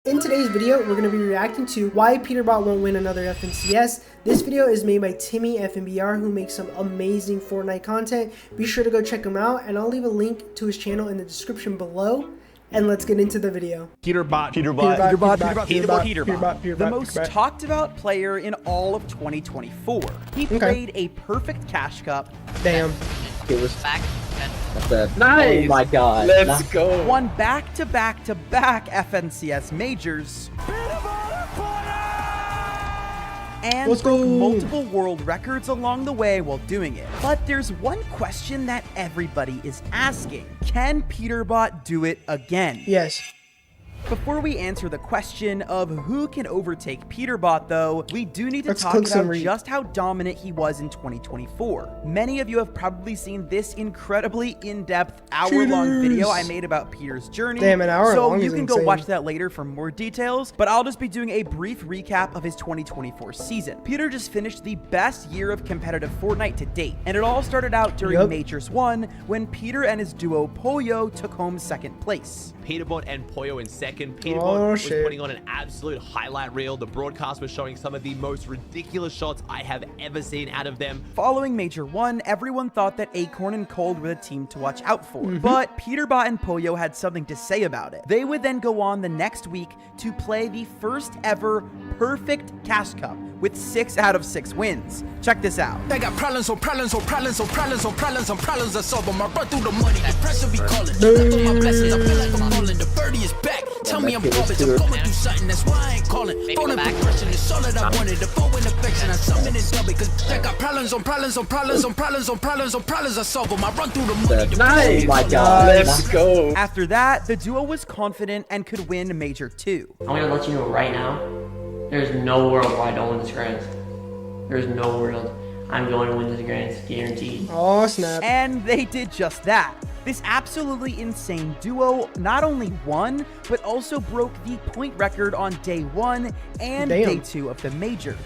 In today's video, we're going to be reacting to why Peterbot won't win another FNCS. This video is made by Timmy FNBR, who makes some amazing Fortnite content. Be sure to go check him out, and I'll leave a link to his channel in the description below. And let's get into the video. Peterbot. The most talked about player in all of 2024. He played a perfect cash cup. Damn. It was back. Nice. Oh my god. Let's go. Won back-to-back-to-back FNCS majors. And broke multiple world records along the way while doing it. But there's one question that everybody is asking. Can Peterbot do it again? Yes. Before we answer the question of who can overtake Peterbot, though, we do need to talk about just how dominant he was in 2024. Many of you have probably seen this incredibly in-depth hour-long video I made about Peter's journey. Damn, an hour so long you is can go insane. watch that later for more details, but I'll just be doing a brief recap of his 2024 season. Peter just finished the best year of competitive Fortnite to date, and it all started out during Majors 1 when Peter and his duo Pollo took home second place. Peterbot and Pollo in second. Peterbot was putting on an absolute highlight reel. The broadcast was showing some of the most ridiculous shots I have ever seen out of them. Following Major 1, everyone thought that Acorn and Cold were the team to watch out for. But Peterbot and Pollo had something to say about it. They would then go on the next week to play the first ever perfect Cash Cup with 6 out of 6 wins. Check this out. I got problems on problems on problems on problems on problems on problems I solve them. I run through the money, the pressure be calling. Look at my blessings, I feel like I'm falling. The birdie is back. Tell me I'm garbage, I'm going through something, that's why I ain't calling. Phone and progression is all that I wanted. The phone and affection, I summon it double. Cause I got problems on problems on problems on problems on problems on problems I solve them. I run through the money. Nice. Oh my god. Let's go. After that, the duo was confident and could win Major 2. I'm gonna let you know right now, there's no world where I don't win this grand. There's no world. I'm going to win this grand, guaranteed. Oh snap. And they did just that. This absolutely insane duo not only won, but also broke the point record on day 1 and day 2 of the major.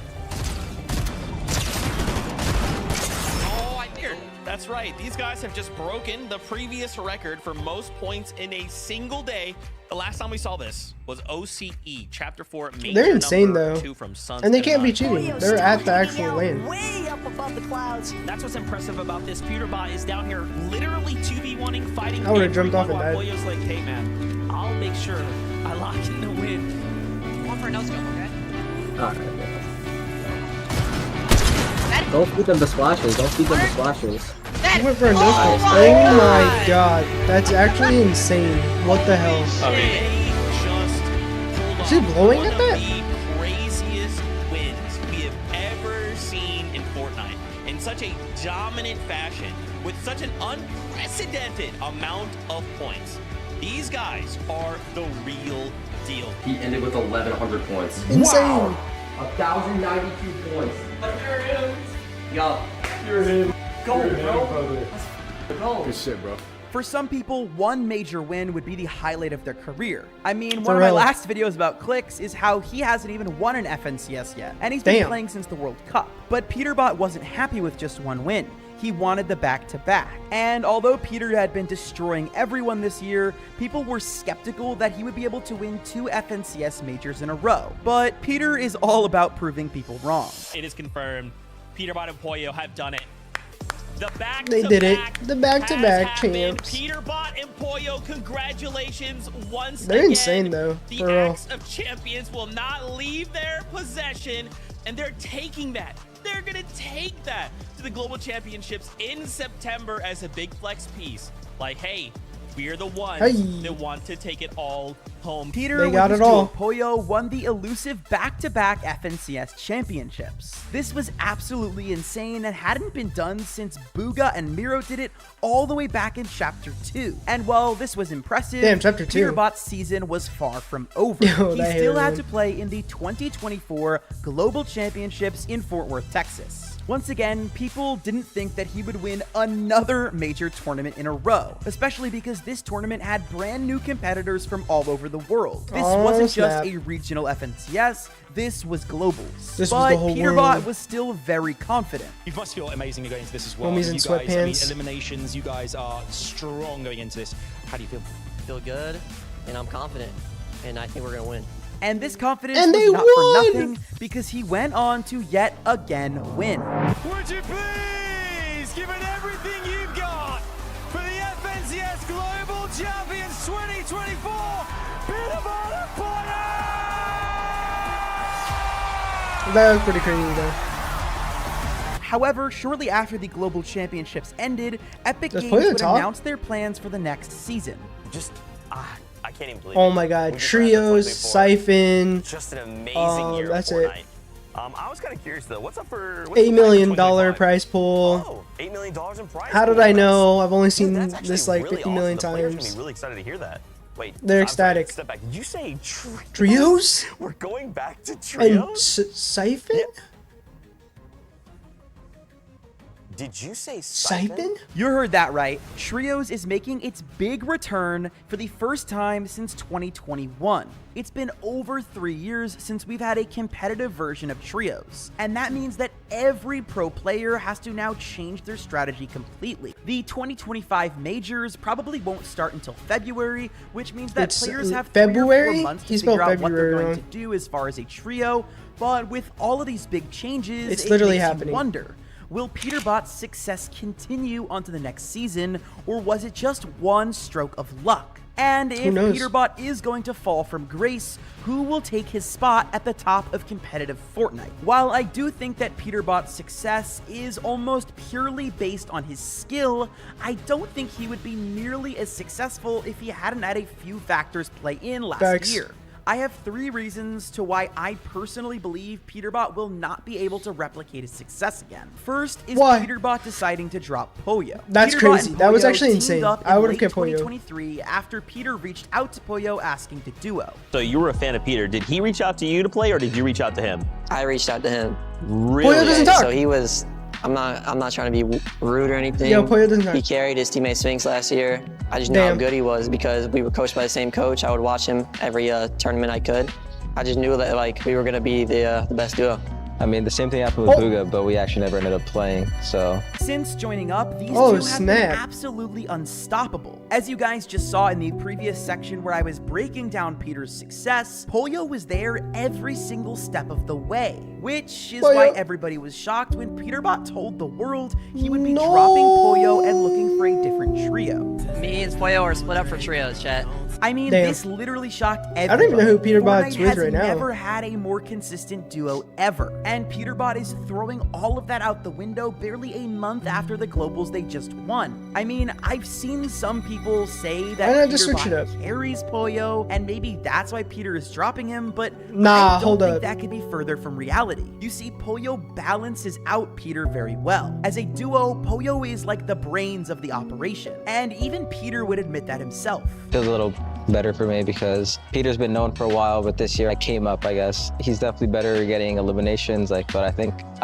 That's right. These guys have just broken the previous record for most points in a single day. The last time we saw this was OCE Chapter 4. They're insane though, 2 from Suns and they can't be cheating. They're at the actual lane. Way up above the clouds. That's what's impressive about this. Peterbot is down here literally 2v1ing, fighting. I would have jumped off and died. Pollo's like, hey man, I'll make sure I lock in the win. One for a no scope, okay? Alright. Don't feed them the splashes. Don't feed them the splashes. He went for a no-scope. Oh my god. That's actually insane. What the hell? Is he blowing at that? The craziest wins we have ever seen in Fortnite in such a dominant fashion with such an unprecedented amount of points. These guys are the real deal. He ended with 1,100 points. Insane. Wow. 1,092 points. You're him. Yo. You're him. Go, bro. Go. Good shit, bro. For some people, one major win would be the highlight of their career. I mean, one of my last videos about Clicks is how he hasn't even won an FNCS yet, and he's been playing since the World Cup. But Peterbot wasn't happy with just one win. He wanted the back-to-back. And although Peter had been destroying everyone this year, people were skeptical that he would be able to win 2 FNCS majors in a row. But Peter is all about proving people wrong. It is confirmed. Peterbot and Pollo have done it. The They did it. The back-to-back champs. Peterbot and Pollo, congratulations once They're again. insane though. The Axe of Champions will not leave their possession, and they're taking that. They're gonna take that to the Global Championships in September as a big flex piece. Like, hey, we're the ones that want to take it all home. Peter with his duo Pollo won the elusive back-to-back FNCS championships. This was absolutely insane and hadn't been done since Booga and Miro did it all the way back in Chapter 2. And while this was impressive, Chapter 2. Peterbot's season was far from over. He still had to play in the 2024 Global Championships in Fort Worth, Texas. Once again, people didn't think that he would win another major tournament in a row, especially because this tournament had brand new competitors from all over the world. This wasn't just a regional FNCS, this was globals. But Peterbot was still very confident. You must feel amazing going into this as well. Homies in sweatpants. Eliminations, you guys are strong going into this. How do you feel? I feel good, and I'm confident, and I think we're gonna win. And this confidence And was they not won! for nothing, because he went on to yet again win. Would you please give it everything you've got for the FNCS Global Champions 2024 Peterbot and Potter! That was pretty crazy though. However, shortly after the Global Championships ended, Epic Does Games Poyo would talk? announce their plans for the next season. Just, I can't even believe Oh it. my god, We've been trying this one Trios, before. Siphon, Just an amazing year that's of it. Fortnite. I was kind of curious though. What's up for $8 million prize pool. Oh, $8 million in prize How did pool. I know? I've only Dude, seen that's actually this like really 50 million awesome. The players are gonna times. be really excited to hear that. Wait, They're I'm sorry, ecstatic. step back. Did you say Trios? We're going back to And trios? Siphon? Yeah. Did you say Siphon? You heard that right. Trios is making its big return for the first time since 2021. It's been over 3 years since we've had a competitive version of Trios, and that means that every pro player has to now change their strategy completely. The 2025 majors probably won't start until February, which means that It's players have February? 3 or 4 months to He spelled figure out what they're February going wrong. to do as far as a trio. But with all of these big changes, It's it literally makes you happening. wonder, will Peterbot's success continue onto the next season, or was it just one stroke of luck? And if knows? Peterbot is going to fall from grace, who will take his spot at the top of competitive Fortnite? While I do think that Peterbot's success is almost purely based on his skill, I don't think he would be nearly as successful if he hadn't had a few factors play in last Facts. year. I have 3 reasons to why I personally believe Peterbot will not be able to replicate his success again. First is Why? Peterbot deciding to drop Poyo. That's Peterbot crazy. and That was Poyo actually teamed insane. up I in would've late kept Poyo. 2023 after Peter reached out to Poyo asking to duo. So you were a fan of Peter. Did he reach out to you to play, or did you reach out to him? I reached out to him. Really? Poyo doesn't talk. So he was. I'm not trying to be rude or anything. Yo, Poyo doesn't talk. He carried his teammate Sphinx last year. I just knew how Damn. good he was because we were coached by the same coach. I would watch him every tournament I could. I just knew that like we were gonna be the best duo. I mean, the same thing happened with Oh. Booga, but we actually never ended up playing, so. Since joining up, these Oh, two have been snap. absolutely unstoppable. As you guys just saw in the previous section where I was breaking down Peter's success, Poyo was there every single step of the way, which is why Poyo. everybody was shocked when Peterbot told the world he would be dropping Poyo and looking for a different trio. Me and Poyo are split up for trios, chat. I mean, Damn. this literally shocked everybody. I don't even know who Peterbot's Fortnite with has right now. never had a more consistent duo ever, and Peterbot is throwing all of that out the window barely a month after the globals they just won. I mean, I've seen some people say that Why not just switch it Peterbot up? carries Poyo, and maybe that's why Peter is dropping him, but Nah, I don't hold think up. that could be further from reality. You see, Poyo balances out Peter very well. As a duo, Poyo is like the brains of the operation, and even Peter would admit that himself. Feels a little better for me because Peter's been known for a while, but this year I came up, I guess. He's definitely better at getting eliminations, like, but I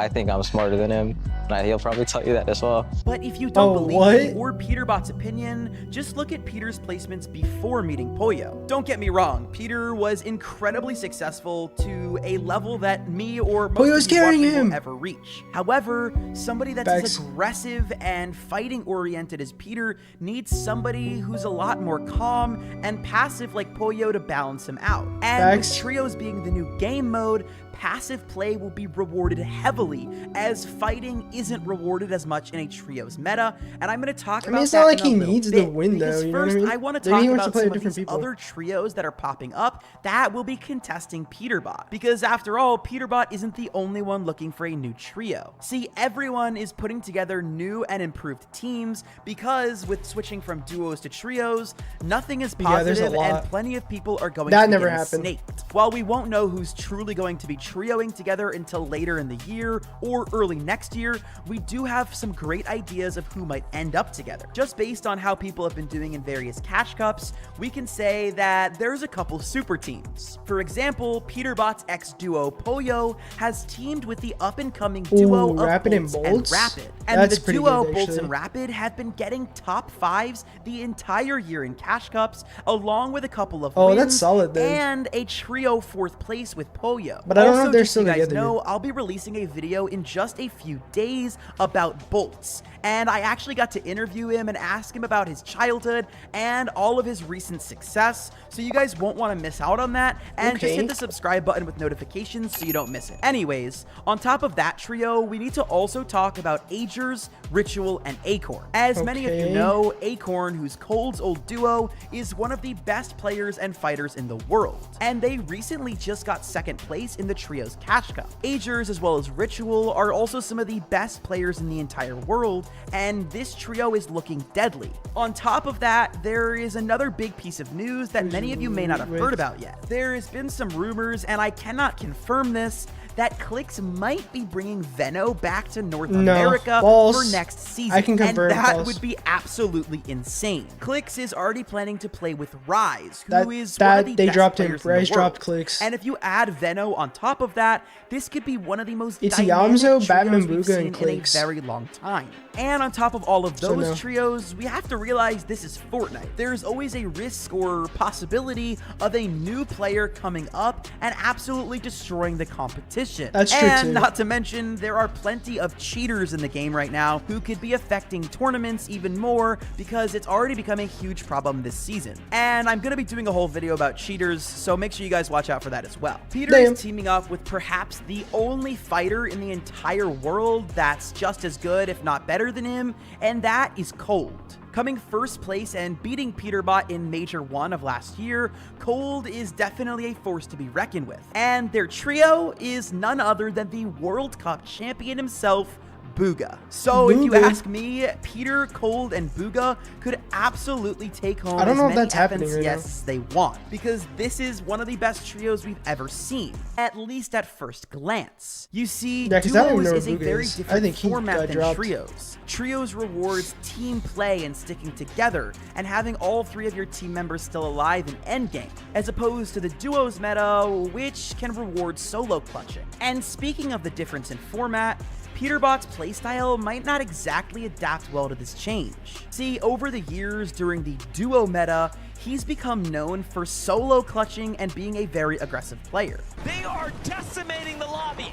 think I'm smarter than him. And he'll probably tell you that as well. But if you don't Oh, believe what? me or Peterbot's opinion, just look at Peter's placements before meeting Poyo. Don't get me wrong, Peter was incredibly successful to a level that me or most Poyo's of you carrying watching him. will ever reach. However, somebody that's Facts. as aggressive and fighting oriented as Peter needs somebody who's a lot more calm and passive like Poyo to balance him out. And Facts. with trios being the new game mode, passive play will be rewarded heavily, as fighting isn't rewarded as much in a trios meta, and I'm going to talk I about mean, it's that not like in a he little needs bit, the win, though, because you know what I first mean? I want to Maybe talk he wants to about play some with of different these people. other trios that are popping up that will be contesting Peterbot, because after all, Peterbot isn't the only one looking for a new trio. See, everyone is putting together new and improved teams, because with switching from duos to trios, nothing is Yeah, there's a positive, lot. and plenty of people are going That to be never getting happened. snaked. While we won't know who's truly going to be trioing together until later in the year or early next year, we do have some great ideas of who might end up together. Just based on how people have been doing in various cash cups, we can say that there's a couple super teams. For example, Peterbot's ex-duo Poyo has teamed with the up-and-coming duo of Rapid and Bolts Bolts? Rapid. And That's the pretty duo good, Bolts actually. and Rapid have been getting top 5s the entire year in cash cups, along with a couple of Oh, wins that's solid then. and a trio 4th place with Poyo. But I don't don't know if they're just so still you guys together. know, I'll be releasing a video in just a few days about Bolts. And I actually got to interview him and ask him about his childhood and all of his recent success. So you guys won't want to miss out on that. And just hit the subscribe button with notifications so you don't miss it. Anyways, on top of that trio, we need to also talk about Agers, Ritual, and Acorn. As many of you know, Acorn, who's Cold's old duo, is one of the best players and fighters in the world. And they recently just got second place in the trio's Cash Cup. Agers, as well as Ritual, are also some of the best players in the entire world, and this trio is looking deadly. On top of that, there is another big piece of news that many of you may not have heard about yet. There has been some rumors, and I cannot confirm this, that Clix might be bringing Veno back to North America for next season. I can confirm, and that would be absolutely insane. Clix is already planning to play with Rise, who is one of the best dropped players him. Rise in the world. dropped Clix. And if you add Veno on top of that, this could be one of the most it's dynamic Yamzo, Batman, trios we've Booga, seen and in a Clix. very long time. And on top of all of those trios, we have to realize this is Fortnite. There's always a risk or possibility of a new player coming up and absolutely destroying the competition. That's true and too. not to mention, there are plenty of cheaters in the game right now who could be affecting tournaments even more because it's already become a huge problem this season. And I'm going to be doing a whole video about cheaters, so make sure you guys watch out for that as well. Peter is teaming up with perhaps the only fighter in the entire world that's just as good, if not better than him, and that is Cold. Coming first place and beating Peterbot in Major 1 of last year, Cold is definitely a force to be reckoned with. And their trio is none other than the World Cup champion himself, Booga. So if you ask me, Peter, Cold, and Booga could absolutely take home as many FNCS as they want, because this is one of the best trios we've ever seen, at least at first glance. You see, duos is a very different format than trios. Trios rewards team play and sticking together, and having all three of your team members still alive in endgame, as opposed to the duos meta, which can reward solo clutching. And speaking of the difference in format, Peterbot's playstyle might not exactly adapt well to this change. See, over the years during the duo meta, he's become known for solo clutching and being a very aggressive player. They are decimating the lobby.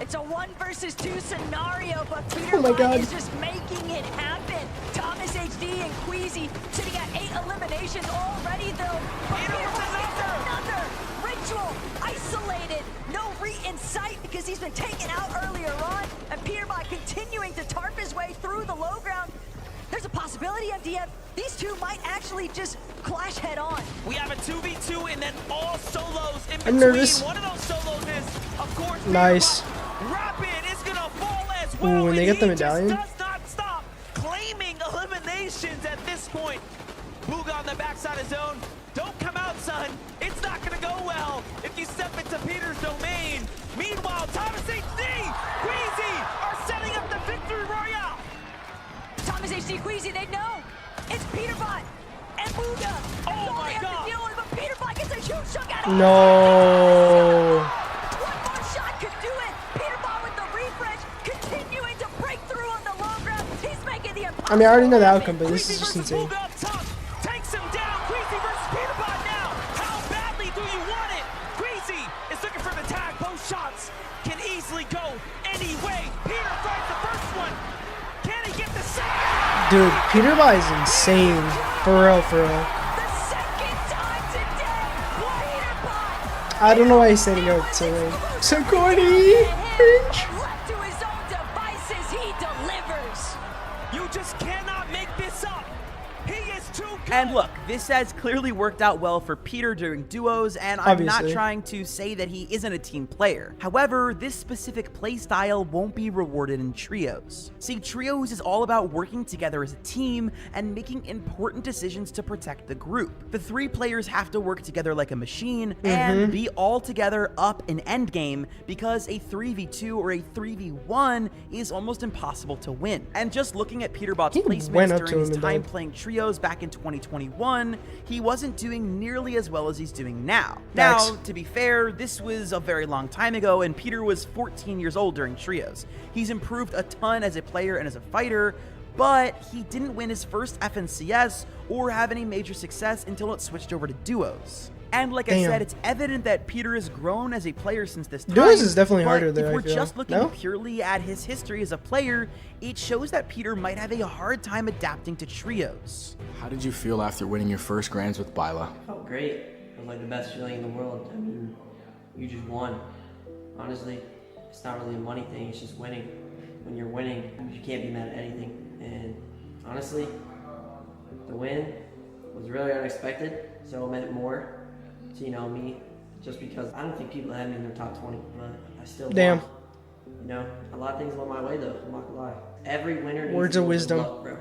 It's a 1 versus 2 scenario, but Peterbot is just making it happen. Thomas HD and Queasy sitting at 8 eliminations already, though. But Peterbot gets another. Ritual isolated, no re in sight because he's been taken out earlier on, and Peterbot continuing to tarp his way through the low ground. There's a possibility, MDF, these two might actually just clash head on. We have a 2v2 and then all solos in I'm between. nervous. One of those solos is, of course, nice. Rapid is gonna fall as well. Ooh, and they get the medallion. Does not stop claiming eliminations at this point. Booga on the backside of zone. Don't come out, son. It's not gonna go well if you step into Peter's domain. Meanwhile, Thomas HD, Queasy are setting up the victory royale. Thomas HD, Queasy, they know. It's Peterbot and Booga. Oh my God. Deal with, but Peterbot gets a huge chunk out of No. One more shot could do it. Peterbot with the refresh, continuing to break through on the low ground. He's making the impossible. I mean, I already know the outcome, but this is just insane. Booga up top, takes him down. Queasy versus Peterbot now. How badly do you want it? Queasy is looking for the tag. Both shots can easily go any way. Peter finds the first one. Can he get the second? Dude, Peterbot is insane. For real, for real. The second time today, Peterbot. I don't know why he's setting up so corny. Left to his own devices, he delivers. You just cannot make this up. He is too good. And look, this has clearly worked out well for Peter during duos, and I'm not trying to say that he isn't a team player. However, this specific playstyle won't be rewarded in trios. See, trios is all about working together as a team and making important decisions to protect the group. The three players have to work together like a machine and be all together up in endgame, because a 3v2 or a 3v1 is almost impossible to win. And just looking at Peterbot's placements during his time playing trios back in 2021, he wasn't doing nearly as well as he's doing now. Now, to be fair, this was a very long time ago, and Peter was 14 years old during trios. He's improved a ton as a player and as a fighter, but he didn't win his first FNCS or have any major success until it switched over to duos. And like I said, it's evident that Peter has grown as a player since this time. Duos is definitely harder If there, we're I feel. just looking purely at his history as a player, it shows that Peter might have a hard time adapting to trios. How did you feel after winning your first grands with Byla? Felt great. It was like the best feeling in the world. I mean, you just won. Honestly, it's not really a money thing, it's just winning. When you're winning, you can't be mad at anything. And honestly, the win was really unexpected, so it meant more to, you know, me, just because I don't think people had me in their top 20, but I still won. You know, a lot of things went my way though, I'm not gonna lie. Every winner needs Words of wisdom. luck, bro.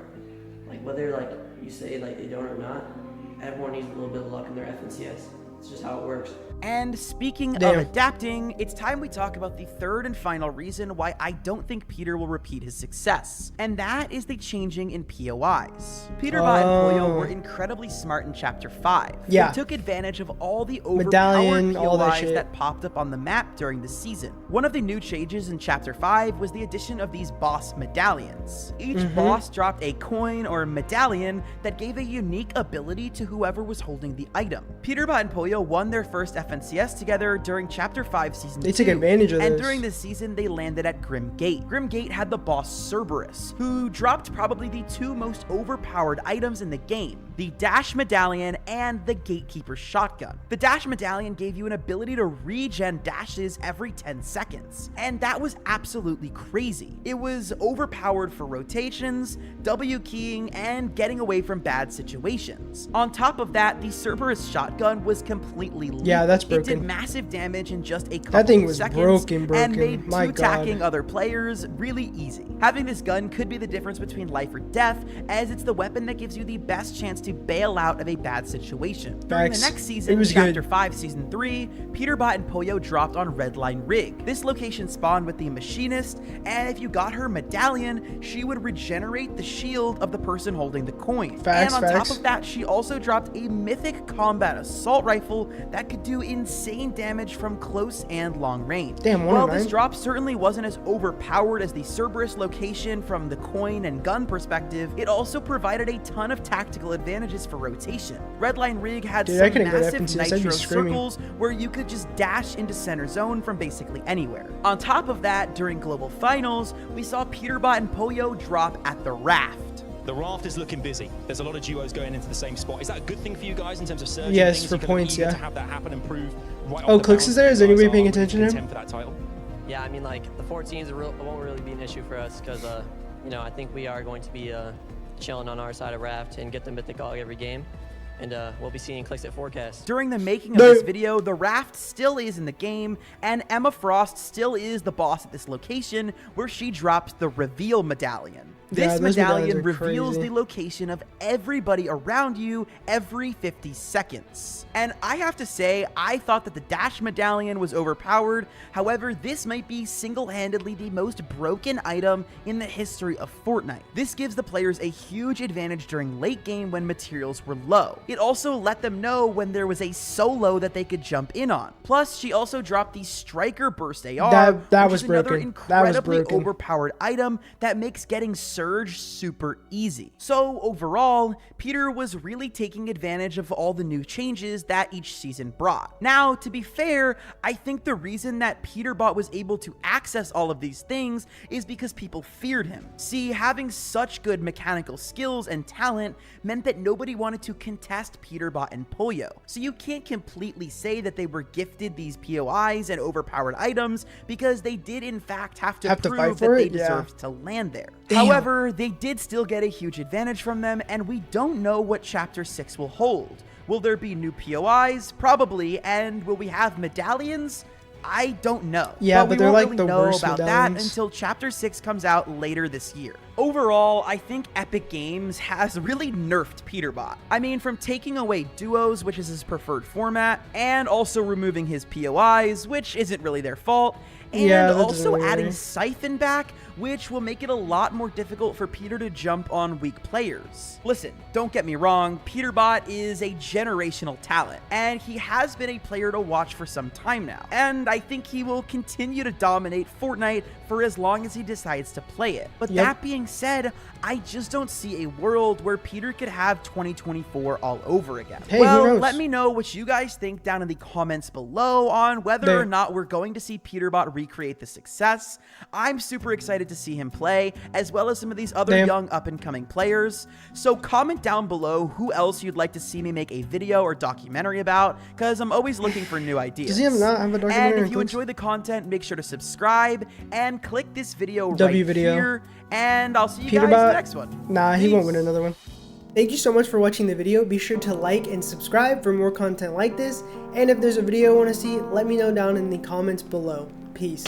Like whether like you say like they don't or not, everyone needs a little bit of luck in their FNCS. It's just how it works. And speaking of adapting, it's time we talk about the third and final reason why I don't think Peter will repeat his success. And that is the changing in POIs. Peterbot and Pollo were incredibly smart in Chapter 5. Yeah. They took advantage of all the overpowered Medallion, POIs all that that popped up on the map during the season. One of the new changes in Chapter 5 was the addition of these boss medallions. Each boss dropped a coin or medallion that gave a unique ability to whoever was holding the item. Peterbot and Pollo won their first FNCS together during Chapter 5 Season 2. They took advantage of and this. during this season, they landed at Grim Gate. Grim Gate had the boss Cerberus, who dropped probably the two most overpowered items in the game, the Dash Medallion and the Gatekeeper Shotgun. The Dash Medallion gave you an ability to regen dashes every 10 seconds, and that was absolutely crazy. It was overpowered for rotations, W keying, and getting away from bad situations. On top of that, the Cerberus Shotgun was completely lethal. Yeah, that's broken. It did massive damage in just a couple That thing of was seconds broken. and made My two-tacking God. other players really easy. Having this gun could be the difference between life or death, as it's the weapon that gives you the best chance to bail out of a bad situation. During the Facts. next It season, was Chapter good. 5, Season 3, Peterbot and Pollo dropped on Redline Rig. This location spawned with the Machinist, and if you got her medallion, she would regenerate the shield of the person holding the coin. Facts, and on facts. top of that, she also dropped a mythic combat assault rifle that could do insane damage from close and long range. Damn, While 109. this drop certainly wasn't as overpowered as the Cerberus location from the coin and gun perspective, it also provided a ton of tactical advantages for rotation. Redline Rig had Dude, I some couldn't go to massive FNCS, I'd be nitro screaming. circles where you could just dash into center zone from basically anywhere. On top of that, during Global Finals, we saw Peterbot and Pollo drop at the Raft. The Raft is looking busy. There's a lot of duos going into the same spot. Is that a good thing for you guys in terms of surging? Yes, things? for You're gonna be points, eager yeah. to have that happen and prove right Oh, off the Clicks bounce is there? that Is you anybody guys paying are attention to him? contend for that title? Yeah, I mean, like, the 14s won't really be an issue for us because, you know, I think we are going to be chilling on our side of Raft and get the Mythic Hog every game. And we'll be seeing Clicks at Forecast. During the making of this video, the Raft still is in the game, and Emma Frost still is the boss at this location where she dropped the Reveal Medallion. This those medallions medallion are reveals crazy. the location of everybody around you every 50 seconds. And I have to say, I thought that the Dash Medallion was overpowered. However, this might be single-handedly the most broken item in the history of Fortnite. This gives the players a huge advantage during late game when materials were low. It also let them know when there was a solo that they could jump in on. Plus, she also dropped the Striker Burst AR, That which was is another broken. That was incredibly broken. overpowered item that makes getting Surge super easy. So overall, Peter was really taking advantage of all the new changes that each season brought. Now, to be fair, I think the reason that Peterbot was able to access all of these things is because people feared him. See, having such good mechanical skills and talent meant that nobody wanted to contest Peterbot and Pollo. So you can't completely say that they were gifted these POIs and overpowered items because they did in fact have to fight prove for that they it? Yeah. deserved to land there. Damn. However, they did still get a huge advantage from them, and we don't know what Chapter 6 will hold. Will there be new POIs? Probably. And will we have medallions? I don't know. Yeah, but we they're won't like really the know worst about medallions. that until Chapter 6 comes out later this year. Overall, I think Epic Games has really nerfed Peterbot. I mean, from taking away duos, which is his preferred format, and also removing his POIs, which isn't really their fault, and Yeah, that doesn't also really adding worry. Siphon back, which will make it a lot more difficult for Peter to jump on weak players. Listen, don't get me wrong, Peterbot is a generational talent, and he has been a player to watch for some time now, and I think he will continue to dominate Fortnite for as long as he decides to play it. But Yep. that being said, I just don't see a world where Peter could have 2024 all over again. Hey, well, let me know what you guys think down in the comments below on whether or not we're going to see Peterbot recreate the success. I'm super excited to see him play, as well as some of these other young up-and-coming players. So comment down below who else you'd like to see me make a video or documentary about, because I'm always looking for new ideas. Does he not have a documentary? And if you enjoy the content, make sure to subscribe and click this video right here. And I'll see you guys in the next one. Nah, he won't win another one. Thank you so much for watching the video. Be sure to like and subscribe for more content like this. And if there's a video you want to see, let me know down in the comments below. Peace.